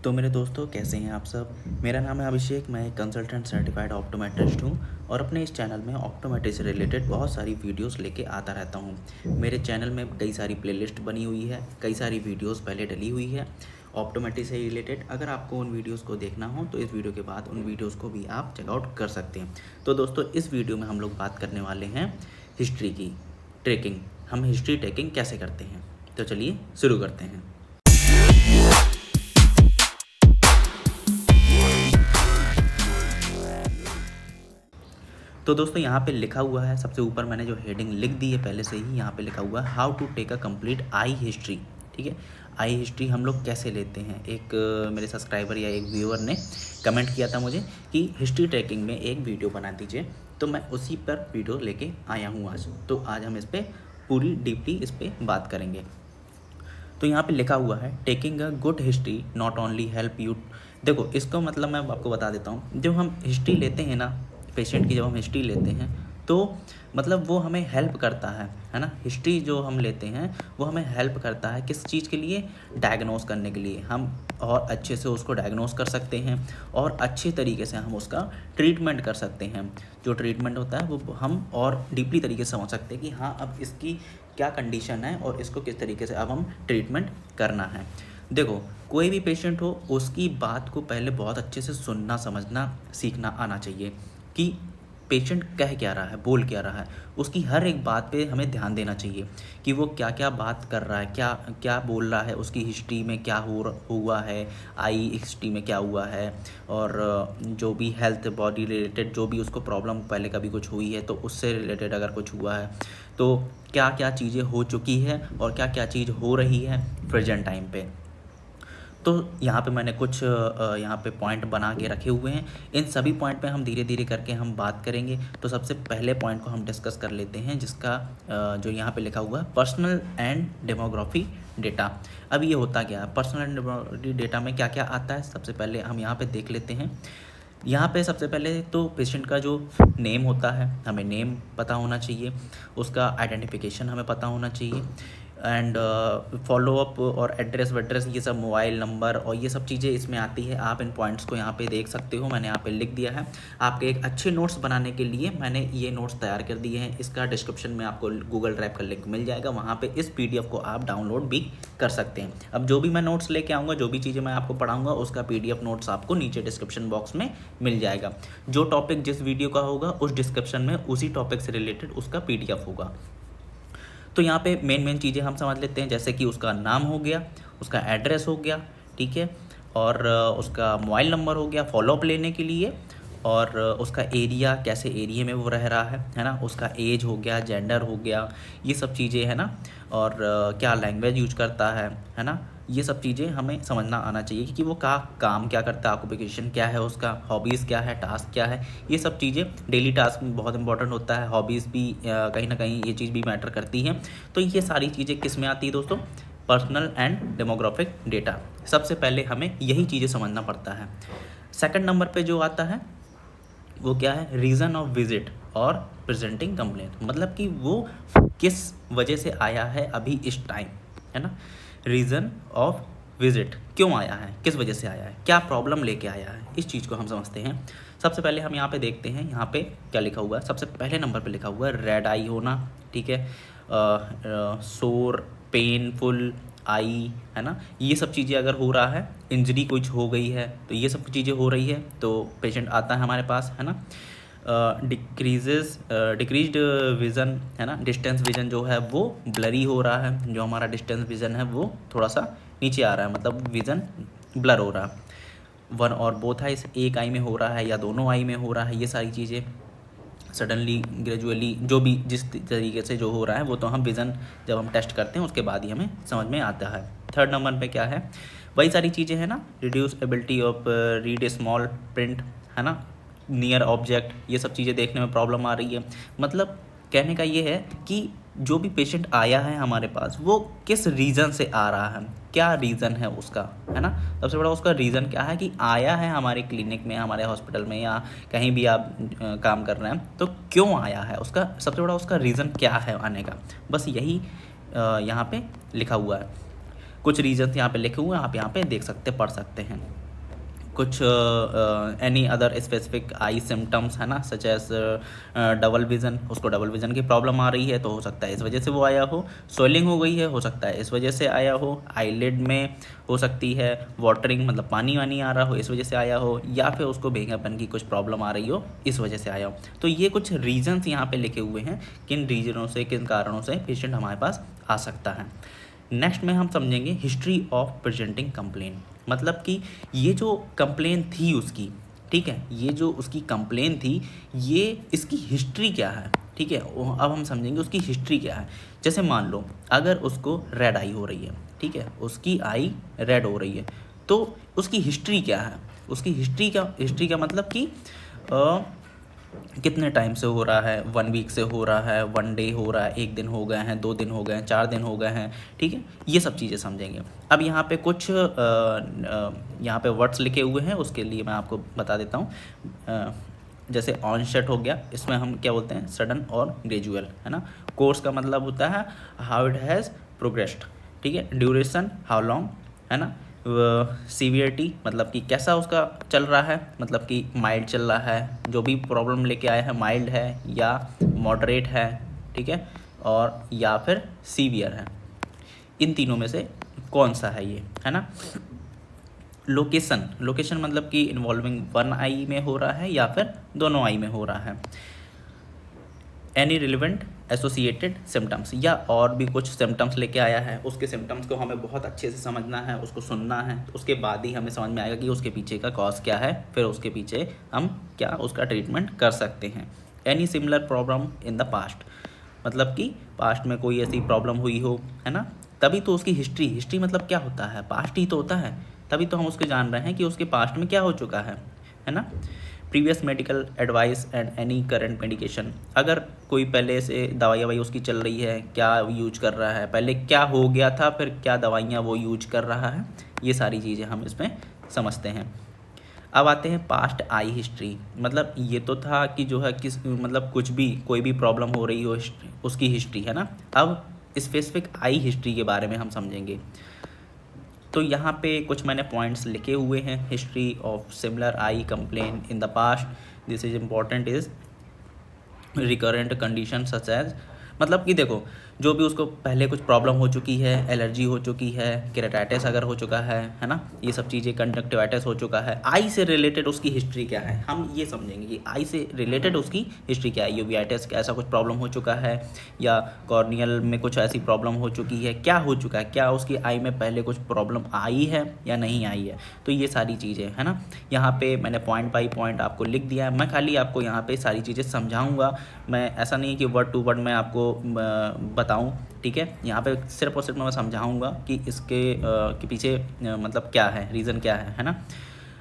तो मेरे दोस्तों कैसे हैं आप सब। मेरा नाम है अभिषेक। मैं एक कंसल्टेंट सर्टिफाइड ऑप्टोमेट्रिस्ट हूं और अपने इस चैनल में ऑप्टोमेट्री से रिलेटेड बहुत सारी वीडियोस लेके आता रहता हूं। मेरे चैनल में कई सारी प्लेलिस्ट बनी हुई है, कई सारी वीडियोस पहले डली हुई है ऑप्टोमेट्री से रिलेटेड। अगर आपको उन वीडियोस को देखना हो तो इस वीडियो के बाद उन वीडियोस को भी आप चेकआउट कर सकते हैं। तो दोस्तों इस वीडियो में हम लोग बात करने वाले हैं हिस्ट्री की ट्रैकिंग। हम हिस्ट्री ट्रैकिंग कैसे करते हैं, तो चलिए शुरू करते हैं। तो दोस्तों यहाँ पे लिखा हुआ है, सबसे ऊपर मैंने जो हेडिंग लिख दी है पहले से ही, यहाँ पे लिखा हुआ है how to take a complete eye history. ठीक है, आई हिस्ट्री हम लोग कैसे लेते हैं। एक मेरे सब्सक्राइबर या एक व्यूअर ने कमेंट किया था मुझे कि हिस्ट्री ट्रैकिंग में एक वीडियो बना दीजिए, तो मैं उसी पर वीडियो लेके आया हूँ आज। तो आज हम इस पर पूरी डीपली इस पर बात करेंगे। तो यहाँ पे लिखा हुआ है taking a good history not only help you. देखो इसको मतलब मैं आपको बता देता हूँ। जब हम हिस्ट्री लेते हैं ना पेशेंट की, जब हम हिस्ट्री लेते हैं तो मतलब वो हमें हेल्प करता है ना। हिस्ट्री जो हम लेते हैं वो हमें हेल्प करता है किस चीज़ के लिए, डायग्नोस करने के लिए। हम और अच्छे से उसको डायग्नोस कर सकते हैं और अच्छे तरीके से हम उसका ट्रीटमेंट कर सकते हैं। जो ट्रीटमेंट होता है वो हम और डीपली तरीके से समझ सकते हैं कि हाँ अब इसकी क्या कंडीशन है और इसको किस तरीके से अब हम ट्रीटमेंट करना है। देखो कोई भी पेशेंट हो उसकी बात को पहले बहुत अच्छे से सुनना, समझना, सीखना आना चाहिए कि पेशेंट कह क्या रहा है, बोल क्या रहा है। उसकी हर एक बात पे हमें ध्यान देना चाहिए कि वो क्या क्या बात कर रहा है, क्या क्या बोल रहा है, उसकी हिस्ट्री में क्या हुआ है, आई हिस्ट्री में क्या हुआ है, और जो भी हेल्थ बॉडी रिलेटेड जो भी उसको प्रॉब्लम पहले कभी कुछ हुई है तो उससे रिलेटेड अगर कुछ हुआ है तो क्या क्या चीज़ें हो चुकी है और क्या क्या चीज़ हो रही है प्रेजेंट टाइम पे। तो यहाँ पे मैंने कुछ यहाँ पे पॉइंट बना के रखे हुए हैं। इन सभी पॉइंट पे हम धीरे धीरे करके हम बात करेंगे। तो सबसे पहले पॉइंट को हम डिस्कस कर लेते हैं, जिसका जो यहाँ पे लिखा हुआ है पर्सनल एंड डेमोग्राफी डेटा। अब ये होता क्या है, पर्सनल एंड डेमोग्राफी डेटा में क्या क्या आता है, सबसे पहले हम यहाँ पे देख लेते हैं। यहाँ पे सबसे पहले तो पेशेंट का जो नेम होता है, हमें नेम पता होना चाहिए, उसका आइडेंटिफिकेशन हमें पता होना चाहिए, एंड फॉलोअप और एड्रेस वेड्रेस, ये सब मोबाइल नंबर और ये सब चीज़ें इसमें आती है। आप इन पॉइंट्स को यहाँ पे देख सकते हो, मैंने यहाँ पे लिख दिया है। आपके एक अच्छे नोट्स बनाने के लिए मैंने ये नोट्स तैयार कर दिए हैं। इसका डिस्क्रिप्शन में आपको गूगल ड्राइव का लिंक मिल जाएगा, वहाँ पे इस PDF को आप डाउनलोड भी कर सकते हैं। अब जो भी मैं नोट्स लेके आऊँगा, जो भी चीज़ें मैं आपको पढ़ाऊँगा, उसका PDF नोट्स आपको नीचे डिस्क्रिप्शन बॉक्स में मिल जाएगा। जो टॉपिक जिस वीडियो का होगा उस डिस्क्रिप्शन में उसी टॉपिक से रिलेटेड उसका PDF होगा। तो यहाँ पे मेन चीज़ें हम समझ लेते हैं, जैसे कि उसका नाम हो गया, उसका एड्रेस हो गया, ठीक है, और उसका मोबाइल नंबर हो गया फॉलोअप लेने के लिए, और उसका एरिया, कैसे एरिया में वो रह रहा है ना, उसका एज हो गया, जेंडर हो गया, ये सब चीज़ें है ना, और क्या लैंग्वेज यूज करता है ना। ये सब चीज़ें हमें समझना आना चाहिए कि वो काम क्या करता है, ऑक्यूपेशन क्या है उसका, हॉबीज़ क्या है, टास्क क्या है। ये सब चीज़ें डेली टास्क में बहुत इंपॉर्टेंट होता है। हॉबीज़ भी कहीं ना कहीं ये चीज़ भी मैटर करती हैं। तो ये सारी चीज़ें किस में आती है दोस्तों, पर्सनल एंड डेमोग्राफिक डेटा। सबसे पहले हमें यही चीज़ें समझना पड़ता है। सेकंड नंबर पे जो आता है वो क्या है, रीज़न ऑफ विजिट और प्रेजेंटिंग कंप्लेंट। मतलब कि वो किस वजह से आया है अभी इस टाइम, है ना। रीज़न ऑफ विजिट, क्यों आया है, किस वजह से आया है, क्या प्रॉब्लम लेके आया है, इस चीज़ को हम समझते हैं। सबसे पहले हम यहाँ पे देखते हैं, यहाँ पे क्या लिखा हुआ है। सबसे पहले नंबर पे लिखा हुआ है रेड आई होना, ठीक है, सोर, पेनफुल आई, है ना। ये सब चीज़ें अगर हो रहा है, इंजरी कुछ हो गई है तो ये सब चीज़ें हो रही है तो पेशेंट आता है हमारे पास, है ना। डिक्रीज्ड विज़न, है ना, डिस्टेंस विज़न जो है वो ब्लरी हो रहा है। जो हमारा डिस्टेंस विज़न है वो थोड़ा सा नीचे आ रहा है, मतलब विज़न ब्लर हो रहा है। वन और बोथ आइज, एक आई में हो रहा है या दोनों आई में हो रहा है। ये सारी चीज़ें सडनली, ग्रेजुअली, जो भी जिस तरीके से जो हो रहा है वो तो हम विज़न जब हम टेस्ट करते हैं उसके बाद ही हमें समझ में आता है। थर्ड नंबर पे क्या है, वही सारी चीज़ें हैं ना, reduce ability of read small print, है ना, नियर ऑब्जेक्ट, ये सब चीज़ें देखने में प्रॉब्लम आ रही है। मतलब कहने का ये है कि जो भी पेशेंट आया है हमारे पास वो किस रीज़न से आ रहा है, क्या रीज़न है उसका, है ना। सबसे बड़ा उसका रीज़न क्या है कि आया है हमारे क्लिनिक में, हमारे हॉस्पिटल में या कहीं भी आप काम कर रहे हैं तो क्यों आया है, उसका सबसे बड़ा उसका रीज़न क्या है आने का। बस यही यहाँ पे लिखा हुआ है। कुछ रीजन यहाँ पे लिखे हुए हैं, आप यहाँ पे देख सकते पढ़ सकते हैं। कुछ एनी अदर स्पेसिफिक आई सिम्टम्स है ना, सच एज डबल विज़न, उसको डबल विज़न की प्रॉब्लम आ रही है तो हो सकता है इस वजह से वो आया हो। स्वेलिंग हो गई है, हो सकता है इस वजह से आया हो। आईलिड में हो सकती है वाटरिंग, मतलब पानी वानी आ रहा हो, इस वजह से आया हो। या फिर उसको भेंगापन की कुछ प्रॉब्लम आ रही हो, इस वजह से आया हो। तो ये कुछ रीजन्स यहाँ पे लिखे हुए हैं, किन रीजनों से, किन कारणों से पेशेंट हमारे पास आ सकता है। नेक्स्ट में हम समझेंगे हिस्ट्री ऑफ प्रेजेंटिंग कंप्लेन, मतलब कि ये जो कंप्लेन थी उसकी, ठीक है, ये जो उसकी कंप्लेन थी, ये इसकी हिस्ट्री क्या है, ठीक है। अब हम समझेंगे उसकी हिस्ट्री क्या है। जैसे मान लो अगर उसको रेड आई हो रही है, ठीक है, उसकी आई रेड हो रही है, तो उसकी हिस्ट्री क्या है। उसकी हिस्ट्री का मतलब कि कितने टाइम से हो रहा है, 1 वीक से हो रहा है, 1 डे हो रहा है, 1 दिन हो गए हैं, 2 दिन हो गए हैं, 4 दिन हो गए हैं, ठीक है, ये सब चीज़ें समझेंगे। अब यहाँ पे कुछ यहाँ पे वर्ड्स लिखे हुए हैं, उसके लिए मैं आपको बता देता हूँ। जैसे ऑनसेट हो गया, इसमें हम क्या बोलते हैं, सडन और ग्रेजुअल, है ना। कोर्स का मतलब होता है हाउ इट हैज़ प्रोग्रेस्ड, ठीक है। ड्यूरेशन हाउ लॉन्ग, है ना। सीवियरिटी मतलब कि कैसा उसका चल रहा है, मतलब कि माइल्ड चल रहा है, जो भी प्रॉब्लम लेके आया है माइल्ड है या मॉडरेट है, ठीक है, और या फिर सीवियर है। इन तीनों में से कौन सा है ये, है ना। लोकेशन मतलब कि इन्वॉल्विंग 1 आई में हो रहा है या फिर दोनों आई में हो रहा है। एनी रिलेवेंट एसोसिएटेड सिम्टम्स, या और भी कुछ सिम्टम्स लेके आया है, उसके सिम्टम्स को हमें बहुत अच्छे से समझना है, उसको सुनना है, उसके बाद ही हमें समझ में आएगा कि उसके पीछे का कॉज क्या है, फिर उसके पीछे हम क्या उसका ट्रीटमेंट कर सकते हैं। Any similar problem in the past, मतलब कि पास्ट में कोई ऐसी प्रॉब्लम हुई हो, है ना, तभी तो उसकी हिस्ट्री मतलब क्या होता है, पास्ट ही तो होता है, तभी तो हम उसके जान रहे हैं कि उसके पास्ट में क्या हो चुका है ना। Previous medical advice and any current medication, अगर कोई पहले से दवाई उसकी चल रही है, क्या यूज कर रहा है, पहले क्या हो गया था, फिर क्या दवाइयाँ वो यूज कर रहा है, ये सारी चीज़ें हम इसमें समझते हैं। अब आते हैं पास्ट आई हिस्ट्री, मतलब ये तो था कि जो है किस मतलब कुछ भी कोई भी प्रॉब्लम हो रही हो उसकी हिस्ट्री, है ना। अब स्पेसिफिक आई हिस्ट्री के बारे में हम समझेंगे। तो यहाँ पे कुछ मैंने पॉइंट्स लिखे हुए हैं। History of similar eye complain in the past, this is important is recurrent condition such as, मतलब कि देखो जो भी उसको पहले कुछ प्रॉब्लम हो चुकी है, एलर्जी हो चुकी है, केराटाइटिस अगर हो चुका है ना, ये सब चीज़ें, कंजक्टिवाइटिस हो चुका है, आई से रिलेटेड उसकी हिस्ट्री क्या है, हम ये समझेंगे कि आई से रिलेटेड उसकी हिस्ट्री क्या है। यूवियाइटिस का ऐसा कुछ प्रॉब्लम हो चुका है, या कॉर्नियल में कुछ ऐसी प्रॉब्लम हो चुकी है, क्या हो चुका है, क्या उसकी आई में पहले कुछ प्रॉब्लम आई है या नहीं आई है, तो ये सारी चीज़ें, है ना। यहाँ पे मैंने पॉइंट बाई पॉइंट आपको लिख दिया है, मैं खाली आपको यहाँ पे सारी चीज़ें समझाऊँगा, मैं ऐसा नहीं कि वर्ड टू वर्ड मैं आपको बताऊं, ठीक है। यहाँ पे सिर्फ और सिर्फ मैं समझाऊंगा कि इसके के पीछे मतलब क्या है, रीज़न क्या है ना।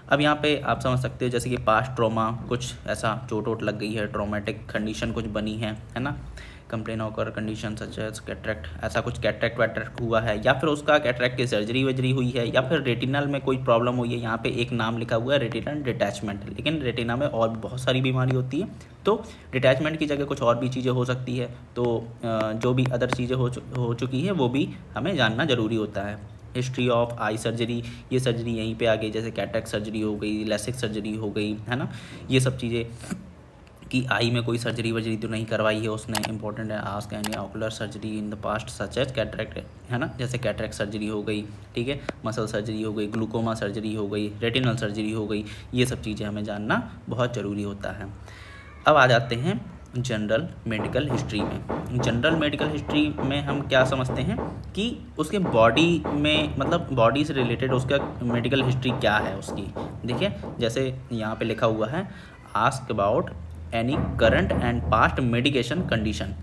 अब यहाँ पे आप समझ सकते हो जैसे कि पास्ट ट्रॉमा, कुछ ऐसा चोट वोट लग गई है, ट्रॉमेटिक कंडीशन कुछ बनी है ना। Complain occur condition such as cataract, ऐसा कुछ कैटरेक्ट वैटरेक्ट हुआ है, या फिर उसका कैटरेक्ट की सर्जरी वर्जरी हुई है, या फिर रेटिनल में कोई प्रॉब्लम हुई है। यहाँ पे एक नाम लिखा हुआ है रेटिनल डिटैचमेंट, लेकिन रेटिना में और भी बहुत सारी बीमारी होती है, तो डिटैचमेंट की जगह कुछ और भी चीज़ें हो सकती है। तो जो भी अदर चीज़ें हो चुकी है वो भी हमें जानना ज़रूरी होता है। हिस्ट्री ऑफ आई सर्जरी, ये सर्जरी यहीं पे आ गई, जैसे कैटरेक्ट सर्जरी हो गई, लेसिक सर्जरी हो गई, है ना। ये सब चीज़ें कि आई में कोई सर्जरी वर्जरी तो नहीं करवाई है उसने, इंपॉर्टेंट है। Ask any ocular surgery in the past such as cataract, है ना, जैसे कैटरेक्ट सर्जरी हो गई, ठीक है, मसल सर्जरी हो गई, ग्लूकोमा सर्जरी हो गई, रेटिनल सर्जरी हो गई, ये सब चीज़ें हमें जानना बहुत ज़रूरी होता है। अब आ जाते हैं जनरल मेडिकल हिस्ट्री में। जनरल मेडिकल हिस्ट्री में हम क्या समझते हैं कि उसके बॉडी में, मतलब बॉडी से रिलेटेड उसका मेडिकल हिस्ट्री क्या है उसकी। देखिए जैसे यहाँ पे लिखा हुआ है ask about any current and past medication condition,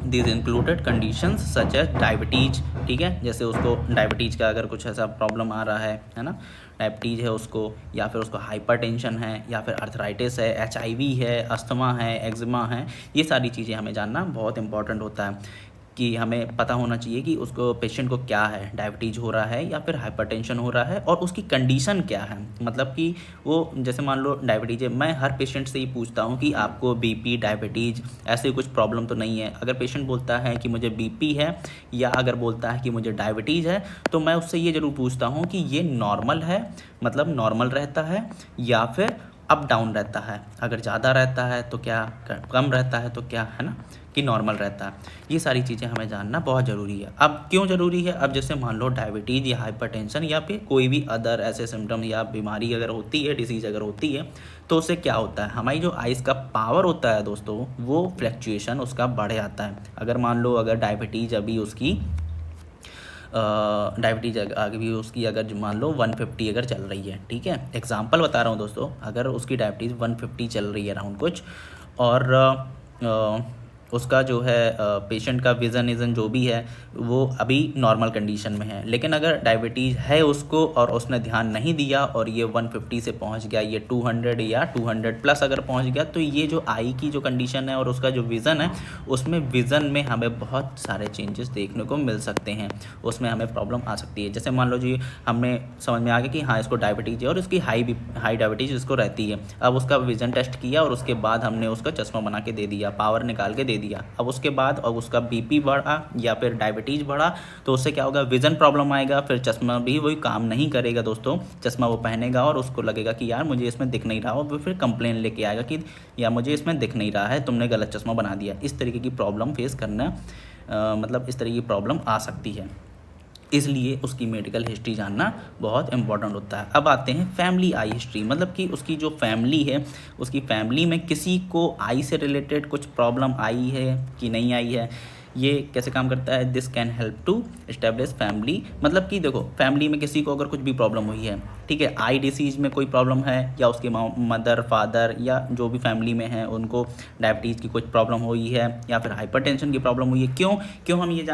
this included conditions such as diabetes, ठीक है, जैसे उसको डायबिटीज़ का अगर कुछ ऐसा प्रॉब्लम आ रहा है ना, डायबिटीज़ है उसको, या फिर उसको हाइपरटेंशन है, या फिर अर्थराइटिस है, HIV है, अस्थमा है, एक्जिमा है, ये सारी चीज़ें हमें जानना बहुत इंपॉर्टेंट होता है। कि हमें पता होना चाहिए कि उसको पेशेंट को क्या है, डायबिटीज़ हो रहा है या फिर हाइपरटेंशन हो रहा है और उसकी कंडीशन क्या है। मतलब कि वो जैसे मान लो डायबिटीज़ है, मैं हर पेशेंट से ही पूछता हूँ कि आपको बीपी, डायबिटीज़ ऐसे कुछ प्रॉब्लम तो नहीं है। अगर पेशेंट बोलता है कि मुझे बीपी है या अगर बोलता है कि मुझे डायबिटीज़ है, तो मैं उससे ये ज़रूर पूछता हूँ कि ये नॉर्मल है, मतलब नॉर्मल रहता है या फिर अप डाउन रहता है। अगर ज़्यादा रहता है तो क्या, कम रहता है तो क्या, है ना, कि नॉर्मल रहता है। ये सारी चीज़ें हमें जानना बहुत ज़रूरी है। अब क्यों ज़रूरी है? अब जैसे मान लो डायबिटीज़ या हाइपरटेंशन या फिर कोई भी अदर ऐसे सिम्टम या बीमारी अगर होती है, डिसीज़ अगर होती है, तो उससे क्या होता है, हमारी जो आइज़ का पावर होता है दोस्तों, वो फ्लैक्चुएशन उसका बढ़ जाता है। अगर मान लो अगर डायबिटीज़ अभी उसकी डायबिटीज़ आगे भी उसकी अगर मान लो 150 अगर चल रही है, ठीक है, एग्जांपल बता रहा हूँ दोस्तों, अगर उसकी डायबिटीज़ 150 चल रही है अराउंड कुछ, और उसका जो है पेशेंट का विज़न जो भी है वो अभी नॉर्मल कंडीशन में है, लेकिन अगर डायबिटीज़ है उसको और उसने ध्यान नहीं दिया और ये 150 से पहुंच गया, ये 200 या 200 प्लस अगर पहुंच गया, तो ये जो आई की जो कंडीशन है और उसका जो विज़न है, उसमें विज़न में हमें बहुत सारे चेंजेस देखने को मिल सकते हैं, उसमें हमें प्रॉब्लम आ सकती है। जैसे मान लो जी हमें समझ में आ गया कि हाँ इसको डायबिटीज़ है और उसकी हाई डायबिटीज़ इसको रहती है। अब उसका विज़न टेस्ट किया और उसके बाद हमने उसका चश्मा बना के दे दिया, पावर निकाल के दे दिया। अब उसके बाद और उसका बीपी बढ़ा या फिर डायबिटीज़ बढ़ा, तो उससे क्या होगा, विज़न प्रॉब्लम आएगा, फिर चश्मा भी वही काम नहीं करेगा दोस्तों। चश्मा वो पहनेगा और उसको लगेगा कि यार मुझे इसमें दिख नहीं रहा, और फिर कंप्लेन लेके आएगा कि यार मुझे इसमें दिख नहीं रहा है, तुमने गलत चश्मा बना दिया। इस तरीके की प्रॉब्लम फेस करना मतलब इस तरह की प्रॉब्लम आ सकती है, इसलिए उसकी मेडिकल हिस्ट्री जानना बहुत इंपॉर्टेंट होता है। अब आते हैं फैमिली आई हिस्ट्री, मतलब कि उसकी जो फैमिली है, उसकी फैमिली में किसी को आई से रिलेटेड कुछ प्रॉब्लम आई है कि नहीं आई है। ये कैसे काम करता है, this can help to establish family, मतलब कि देखो फैमिली में किसी को अगर कुछ भी प्रॉब्लम हुई है, ठीक है, आई डिसीज़ में कोई प्रॉब्लम है या उसके मदर फादर या जो भी फैमिली में है उनको डायबिटीज़ की कुछ प्रॉब्लम हुई है या फिर हाइपरटेंशन की प्रॉब्लम हुई है। क्यों हम ये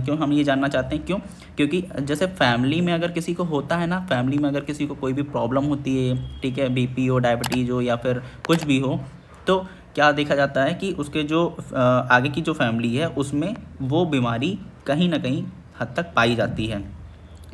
क्यों हम ये जानना चाहते हैं, क्यों? क्योंकि जैसे फैमिली में अगर किसी को होता है ना, फैमिली में अगर किसी को कोई भी प्रॉब्लम होती है, ठीक है, बीपी हो, डायबिटीज़ हो या फिर कुछ भी हो, तो क्या देखा जाता है कि उसके जो आगे की जो फैमिली है उसमें वो बीमारी कहीं ना कहीं हद तक पाई जाती है।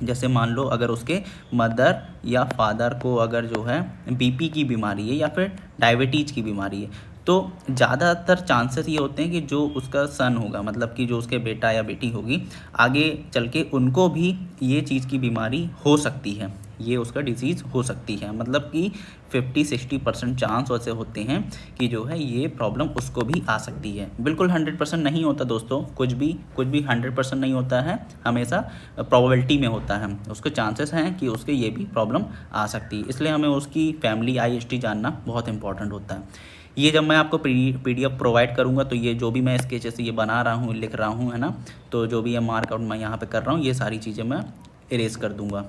जैसे मान लो अगर उसके मदर या फादर को अगर जो है बीपी की बीमारी है या फिर डायबिटीज़ की बीमारी है, तो ज़्यादातर चांसेस ये होते हैं कि जो उसका सन होगा, मतलब कि जो उसके बेटा या बेटी होगी, आगे चल के उनको भी ये चीज़ की बीमारी हो सकती है, ये उसका डिजीज़ हो सकती है। मतलब कि 50-60% चांस वैसे होते हैं कि जो है ये प्रॉब्लम उसको भी आ सकती है। बिल्कुल 100% नहीं होता दोस्तों, कुछ भी 100% नहीं होता है, हमेशा प्रोबेबिलिटी में होता है, उसके चांसेस हैं कि उसके ये भी प्रॉब्लम आ सकती है, इसलिए हमें उसकी फैमिली आई हिस्ट्री जानना बहुत इंपॉर्टेंट होता है। ये जब मैं आपको PDF प्रोवाइड करूँगा, तो ये जो भी मैं स्केचेस ये बना रहा हूँ, लिख रहा हूँ, है ना, तो जो भी ये मार्कआउट मैं यहाँ पे कर रहा हूँ, ये सारी चीज़ें मैं इरेज कर दूँगा।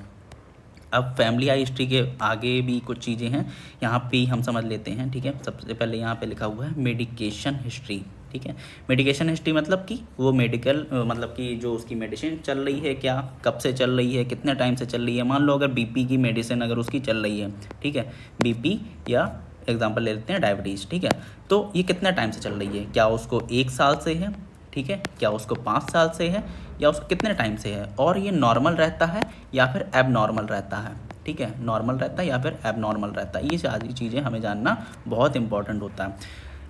अब फैमिली आई हिस्ट्री के आगे भी कुछ चीज़ें हैं, यहाँ पे हम समझ लेते हैं, ठीक है। सबसे पहले यहाँ पे लिखा हुआ है मेडिकेशन हिस्ट्री, ठीक है। मेडिकेशन हिस्ट्री मतलब कि वो मेडिकल मतलब कि जो उसकी मेडिसिन चल रही है, क्या कब से चल रही है, कितने टाइम से चल रही है। मान लो अगर बीपी की मेडिसिन अगर उसकी चल रही है, ठीक है, बीपी या एग्जाम्पल ले लेते हैं डायबिटीज़, ठीक है, तो ये कितने टाइम से चल रही है, क्या उसको 1 साल से है, ठीक है, क्या उसको 5 साल से है, या उसको कितने टाइम से है, और ये नॉर्मल रहता है या फिर एब नॉर्मल रहता है, ठीक है, नॉर्मल रहता है या फिर एब नॉर्मल रहता है। ये सारी चीज़ें हमें जानना बहुत इंपॉर्टेंट होता है।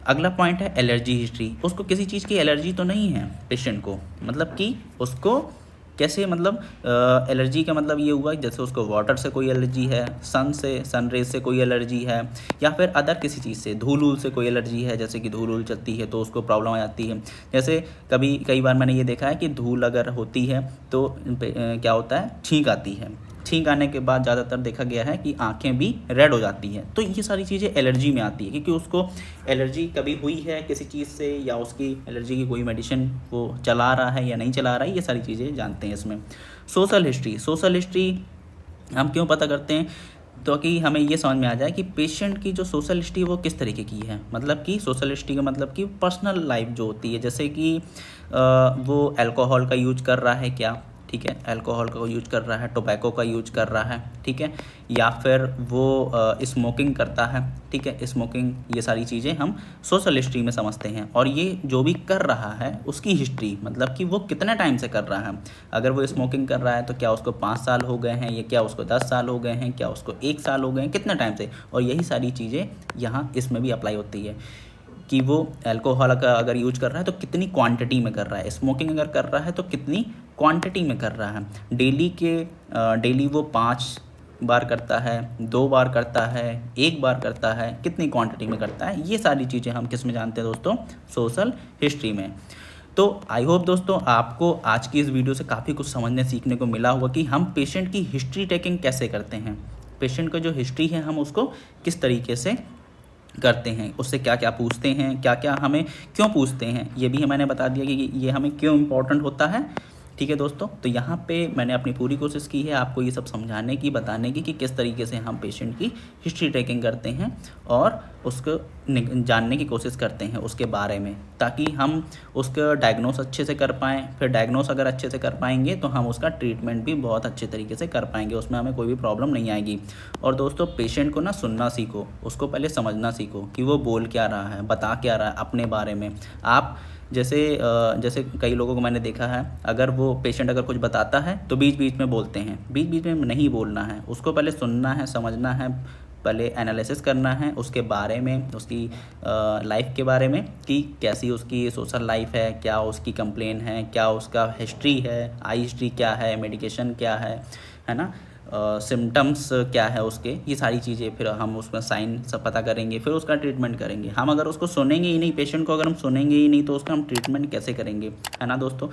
अगला पॉइंट है एलर्जी हिस्ट्री। उसको किसी चीज़ की एलर्जी तो नहीं है पेशेंट को, मतलब कि उसको कैसे, मतलब एलर्जी का मतलब ये हुआ जैसे उसको वाटर से कोई एलर्जी है, सन रेज से कोई एलर्जी है, या फिर अदर किसी चीज़ से, धूल वूल से कोई एलर्जी है, जैसे कि धूल चलती है तो उसको प्रॉब्लम आ जाती है। जैसे कई बार मैंने ये देखा है कि धूल अगर होती है तो क्या होता है, छींक आती है, छींक आने के बाद ज़्यादातर देखा गया है कि आंखें भी रेड हो जाती हैं। तो ये सारी चीज़ें एलर्जी में आती है, क्योंकि उसको एलर्जी कभी हुई है किसी चीज़ से, या उसकी एलर्जी की कोई मेडिसिन वो चला रहा है या नहीं चला रहा है, ये सारी चीज़ें जानते हैं इसमें। सोशल हिस्ट्री हम क्यों पता करते हैं, तो कि हमें ये समझ में आ जाए कि पेशेंट की जो सोशल हिस्ट्री वो किस तरीके की है। मतलब कि सोशल हिस्ट्री का मतलब कि पर्सनल लाइफ जो होती है, जैसे कि वो अल्कोहल का यूज कर रहा है क्या, ठीक है, अल्कोहल का यूज कर रहा है, टोबैको का यूज कर रहा है, ठीक है, या फिर वो स्मोकिंग करता है, ठीक है, स्मोकिंग, ये सारी चीज़ें हम सोशल हिस्ट्री में समझते हैं। और ये जो भी कर रहा है उसकी हिस्ट्री, मतलब कि वो कितने टाइम से कर रहा है। अगर वो स्मोकिंग कर रहा है तो क्या उसको 5 साल हो गए हैं, या क्या उसको 10 साल हो गए हैं, क्या उसको 1 साल हो गए हैं, कितने टाइम से। और यही सारी चीज़ें यहाँ इसमें भी अप्लाई होती है कि वो अल्कोहल का अगर यूज कर रहा है तो कितनी क्वांटिटी में कर रहा है, स्मोकिंग अगर कर रहा है तो कितनी क्वांटिटी में कर रहा है। डेली वो 5 बार करता है, 2 बार करता है, 1 बार करता है, कितनी क्वांटिटी में करता है, ये सारी चीज़ें हम किस में जानते हैं दोस्तों, सोशल हिस्ट्री में। तो आई होप दोस्तों आपको आज की इस वीडियो से काफ़ी कुछ समझने सीखने को मिला होगा कि हम पेशेंट की हिस्ट्री टेकिंग कैसे करते हैं, पेशेंट का जो हिस्ट्री है हम उसको किस तरीके से करते हैं, उससे क्या क्या पूछते हैं, क्या क्या हमें क्यों पूछते हैं, ये भी मैंने बता दिया कि ये हमें क्यों इम्पोर्टेंट होता है। ठीक है दोस्तों, तो यहाँ पे मैंने अपनी पूरी कोशिश की है आपको ये सब समझाने की, बताने की कि किस तरीके से हम पेशेंट की हिस्ट्री टेकिंग करते हैं और उसको जानने की कोशिश करते हैं उसके बारे में, ताकि हम उसका डायग्नोस अच्छे से कर पाएँ। फिर डायग्नोस अगर अच्छे से कर पाएंगे तो हम उसका ट्रीटमेंट भी बहुत अच्छे तरीके से कर पाएंगे, उसमें हमें कोई भी प्रॉब्लम नहीं आएगी। और दोस्तों पेशेंट को ना सुनना सीखो, उसको पहले समझना सीखो कि वो बोल क्या रहा है, बता क्या रहा है अपने बारे में। आप जैसे कई लोगों को मैंने देखा है, अगर वो पेशेंट अगर कुछ बताता है तो बीच बीच में बोलते हैं, बीच बीच में नहीं बोलना है, उसको पहले सुनना है, समझना है, पहले एनालिसिस करना है उसके बारे में, उसकी लाइफ के बारे में कि कैसी उसकी सोशल लाइफ है, क्या उसकी कंप्लेन है, क्या उसका हिस्ट्री है, आई हिस्ट्री क्या है, मेडिकेशन क्या है ना, सिम्टम्स क्या है उसके, ये सारी चीज़ें फिर हम उसमें साइन सब पता करेंगे, फिर उसका ट्रीटमेंट करेंगे। हम अगर उसको सुनेंगे ही नहीं, पेशेंट को अगर हम सुनेंगे ही नहीं तो उसका हम ट्रीटमेंट कैसे करेंगे, है ना दोस्तों।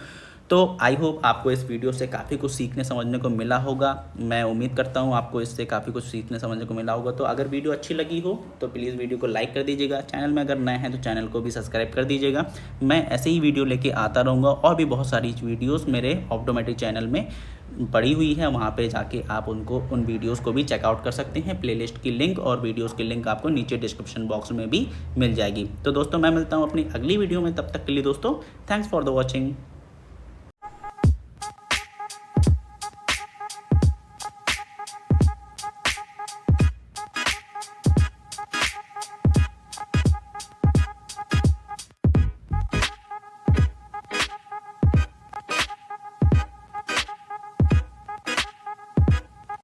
तो आई होप आपको इस वीडियो से काफ़ी कुछ सीखने समझने को मिला होगा। मैं उम्मीद करता हूँ आपको इससे काफ़ी कुछ सीखने समझने को मिला होगा। तो अगर वीडियो अच्छी लगी हो तो प्लीज़ वीडियो को लाइक कर दीजिएगा, चैनल में अगर नए हैं तो चैनल को भी सब्सक्राइब कर दीजिएगा। मैं ऐसे ही वीडियो लेके आता रहूँगा, और भी बहुत सारी वीडियोज़ मेरे ऑप्टोमेटिक चैनल में पड़ी हुई है, वहाँ पे जाके आप उन वीडियोस को भी चेकआउट कर सकते हैं। प्लेलिस्ट की लिंक और वीडियोस की लिंक आपको नीचे डिस्क्रिप्शन बॉक्स में भी मिल जाएगी। तो दोस्तों मैं मिलता हूँ अपनी अगली वीडियो में, तब तक के लिए दोस्तों थैंक्स फॉर द वॉचिंग।